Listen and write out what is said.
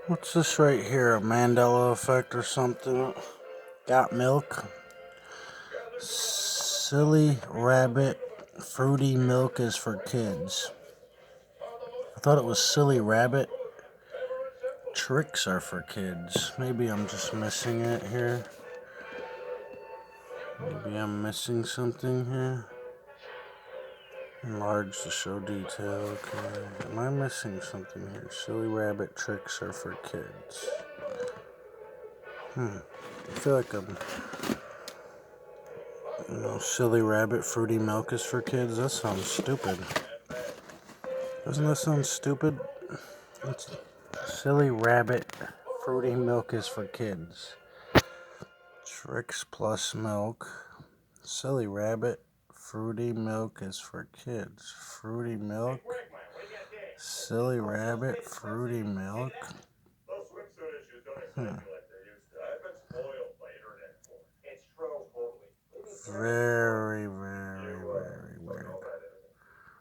What's this right here? A Mandela Effect or something? Got milk? Silly rabbit. Fruity milk is for kids. I thought it was silly rabbit. Tricks are for kids. Maybe I'm just missing it here. Maybe I'm missing something here. Enlarge to show detail. Okay. Am I missing something here? Silly rabbit tricks are for kids. I feel like silly rabbit fruity milk is for kids. That sounds stupid. Doesn't that sound stupid? It's silly rabbit fruity milk is for kids. Tricks plus milk. Silly rabbit fruity milk is for kids. Fruity milk. Silly rabbit fruity milk. Very,